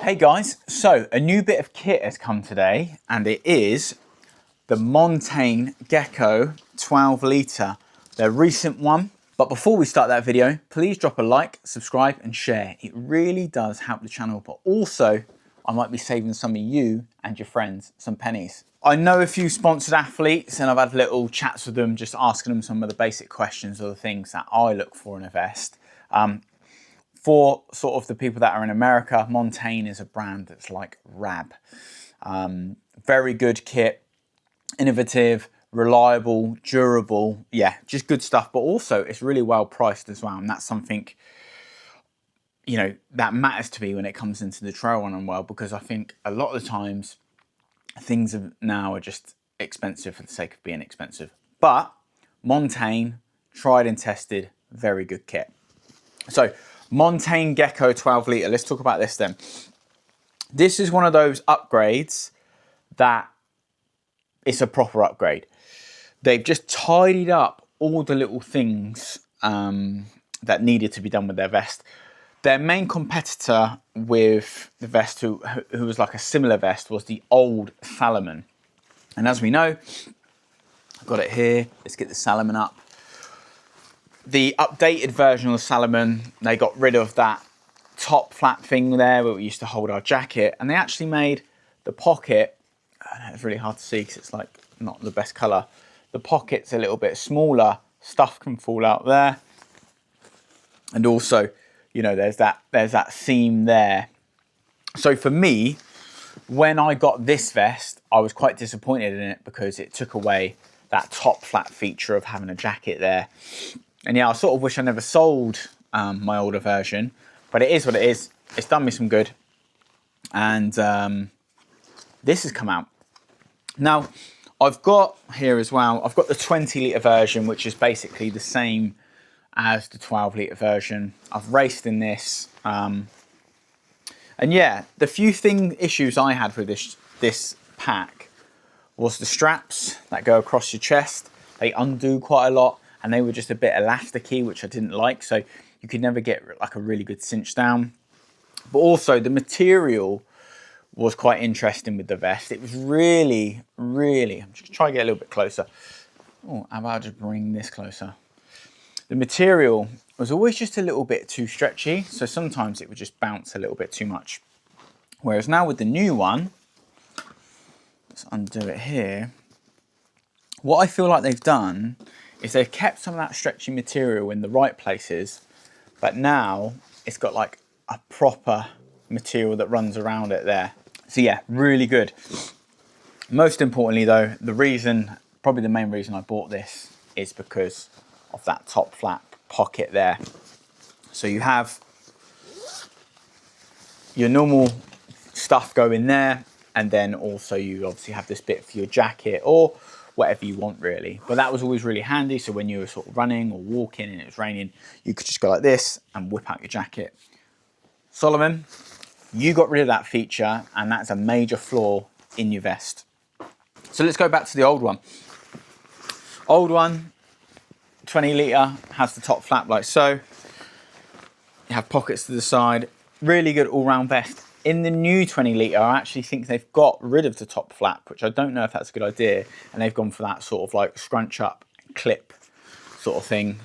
Hey guys, so a new bit of kit has come today and it is the Montane Gecko 12 litre, their recent one. But before we start that video, please drop a like, subscribe and share. It really does help the channel, but also I might be saving some of you and your friends some pennies. I know a few sponsored athletes and I've had little chats with them, just asking them some of the basic questions or the things that I look for in a vest. For sort of the people that are in America, Montane is a brand that's like Rab. Very good kit, innovative, reliable, durable. Yeah, just good stuff. But also it's really well priced as well. And that's something, you know, that matters to me when it comes into the trail running world, because I think a lot of the times things now are just expensive for the sake of being expensive. But Montane, tried and tested, very good kit. So Montane Gecko 12 litre. Let's talk about this then. This is one of those upgrades that it's a proper upgrade. They've just tidied up all the little things that needed to be done with their vest. Their main competitor with the vest, who was like a similar vest, was the old Salomon. And as we know, I've got it here. Let's get the Salomon up. The updated version of the Salomon, they got rid of that top flap thing there where we used to hold our jacket, and they actually made the pocket, it's really hard to see because it's like not the best color. The pocket's a little bit smaller, stuff can fall out there. And also, you know, there's that seam there. So for me, when I got this vest, I was quite disappointed in it because it took away that top flap feature of having a jacket there. And yeah, I sort of wish I never sold my older version, but it is what it is. It's done me some good. And this has come out. Now, I've got here as well, I've got the 20 litre version, which is basically the same as the 12 litre version. I've raced in this. And yeah, the few issues I had with this pack was the straps that go across your chest. They undo quite a lot. And they were just a bit elasticy, which I didn't like. So you could never get like a really good cinch down. But also the material was quite interesting with the vest. It was really, I'm just trying to get a little bit closer. Oh, how about I just bring this closer? The material was always just a little bit too stretchy. So sometimes it would just bounce a little bit too much. Whereas now with the new one, let's undo it here. What I feel like they've done is they've kept some of that stretchy material in the right places, but now it's got like a proper material that runs around it there. So yeah, really good. Most importantly though, probably the main reason I bought this is because of that top flap pocket there. So you have your normal stuff going there, and then also you obviously have this bit for your jacket or whatever you want really. But that was always really handy. So when you were sort of running or walking and it was raining, you could just go like this and whip out your jacket. Salomon, you got rid of that feature and that's a major flaw in your vest. So let's go back to the old one. Old one, 20 litre, has the top flap like so. You have pockets to the side, really good all-round vest. In the new 20 litre, I actually think they've got rid of the top flap, which I don't know if that's a good idea. And they've gone for that sort of like scrunch up clip sort of thing.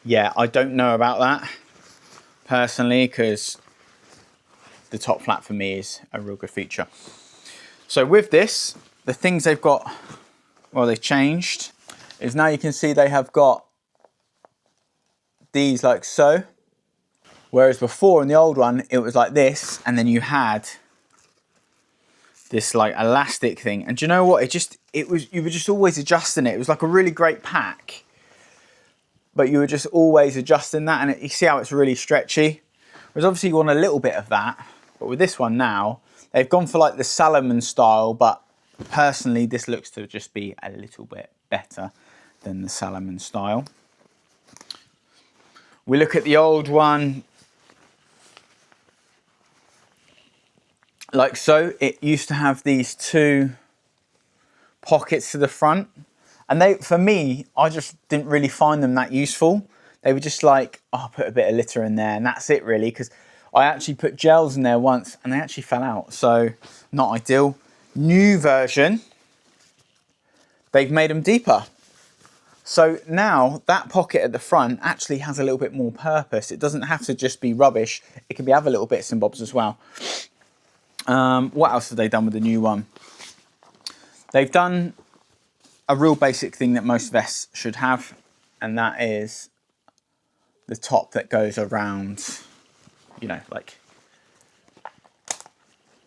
Yeah, I don't know about that personally, because the top flap for me is a real good feature. So with this, the things they've got, well, they've changed, is now you can see they have got these like so. Whereas before in the old one, it was like this, and then you had this like elastic thing. And do you know what? You were just always adjusting it. It was like a really great pack, but you were just always adjusting that, and you see how it's really stretchy. Whereas obviously you want a little bit of that, but with this one now, they've gone for like the Salomon style, but personally, this looks to just be a little bit better than the Salomon style. We look at the old one. Like so, it used to have these two pockets to the front, and for me, I just didn't really find them that useful. They were just like, oh, I'll put a bit of litter in there and that's it really, because I actually put gels in there once and they actually fell out, so not ideal. New version, they've made them deeper. So now that pocket at the front actually has a little bit more purpose. It doesn't have to just be rubbish. It can be other little bits and bobs as well. What else have they done with the new one? They've done a real basic thing that most vests should have, and that is the top that goes around, you know, like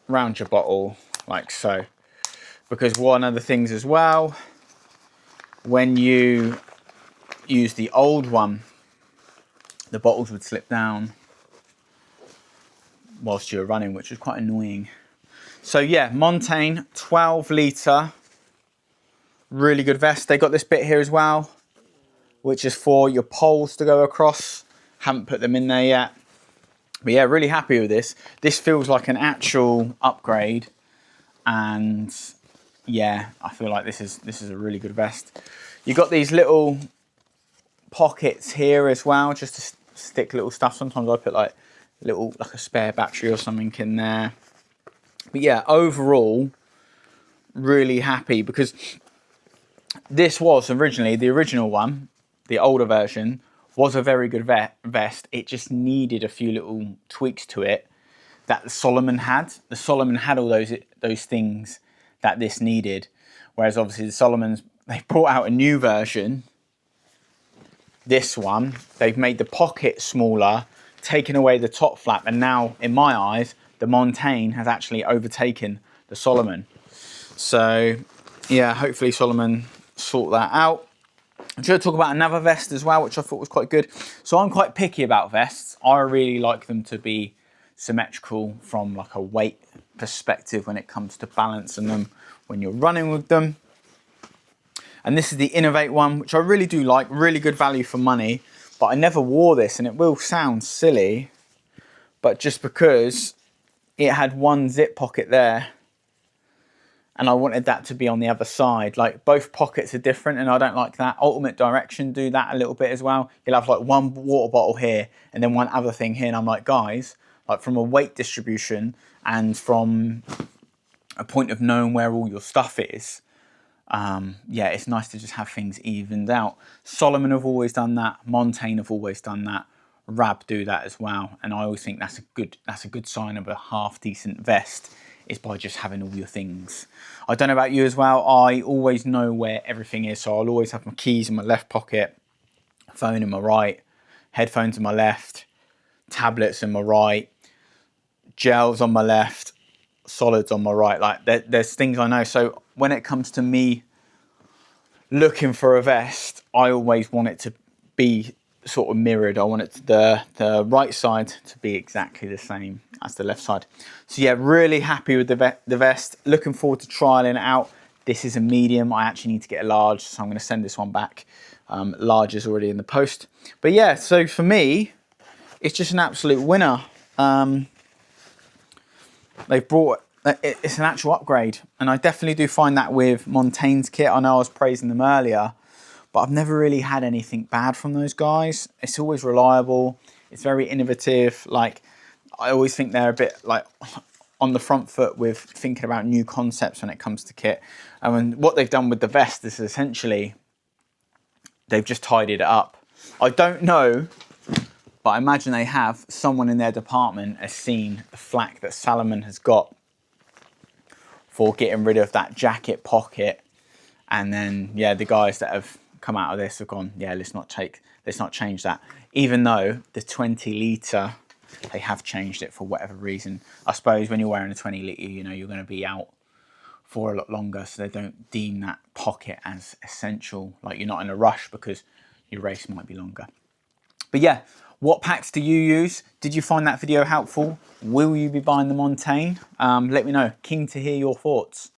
around your bottle, like so. Because one of the things as well, when you use the old one, the bottles would slip down whilst you were running, which was quite annoying. So yeah, Montane 12 litre, really good vest. They got this bit here as well, which is for your poles to go across. Haven't put them in there yet. But yeah, really happy with this. This feels like an actual upgrade, and yeah, I feel like this is a really good vest. You got these little pockets here as well, just to stick little stuff. Sometimes I put like a spare battery or something in there. But yeah, overall, really happy, because this was originally, the original one, the older version, was a very good vest. It just needed a few little tweaks to it that the Solomon had. The Solomon had all those things that this needed. Whereas obviously the Solomons, they brought out a new version. This one, they've made the pocket smaller, taken away the top flap, and now, in my eyes, the Montane has actually overtaken the Solomon. So yeah, hopefully Solomon sort that out. I'm going to talk about another vest as well, which I thought was quite good. So I'm quite picky about vests. I really like them to be symmetrical from like a weight perspective when it comes to balancing them when you're running with them. And this is the Innovate one, which I really do like, really good value for money. But I never wore this, and it will sound silly, but just because it had one zip pocket there, and I wanted that to be on the other side. Like, both pockets are different, and I don't like that. Ultimate Direction do that a little bit as well. You'll have like one water bottle here and then one other thing here, and I'm like, guys, like from a weight distribution and from a point of knowing where all your stuff is, yeah, it's nice to just have things evened out. Solomon have always done that. Montane have always done that. Rab do that as well, and I always think that's a good sign of a half decent vest, is by just having all your things. I don't know about you as well. I always know where everything is, so I'll always have my keys in my left pocket, phone in my right, headphones in my left, tablets in my right, gels on my left, solids on my right. Like there's things I know. So when it comes to me looking for a vest, I always want it to be sort of mirrored. I want it to, the right side to be exactly the same as the left side. So yeah, really happy with the vest. Looking forward to trialing it out. This is a medium. I actually need to get a large, so I'm going to send this one back. Large is already in the post. But yeah, so for me, it's just an absolute winner. They've brought, it's an actual upgrade, and I definitely do find that with Montane's kit. I know I was praising them earlier, but I've never really had anything bad from those guys. It's always reliable. It's very innovative. Like, I always think they're a bit like on the front foot with thinking about new concepts when it comes to kit. And what they've done with the vest is essentially they've just tidied it up. I don't know, but I imagine they have. Someone in their department has seen the flack that Salomon has got for getting rid of that jacket pocket, and then yeah, the guys that have come out of this have gone, yeah, let's not change that. Even though the 20 litre, they have changed it for whatever reason. I suppose when you're wearing a 20 litre, you know, you're going to be out for a lot longer, so they don't deem that pocket as essential. Like, you're not in a rush because your race might be longer. But yeah, what packs do you use? Did you find that video helpful? Will you be buying the Montane? Let me know. Keen to hear your thoughts.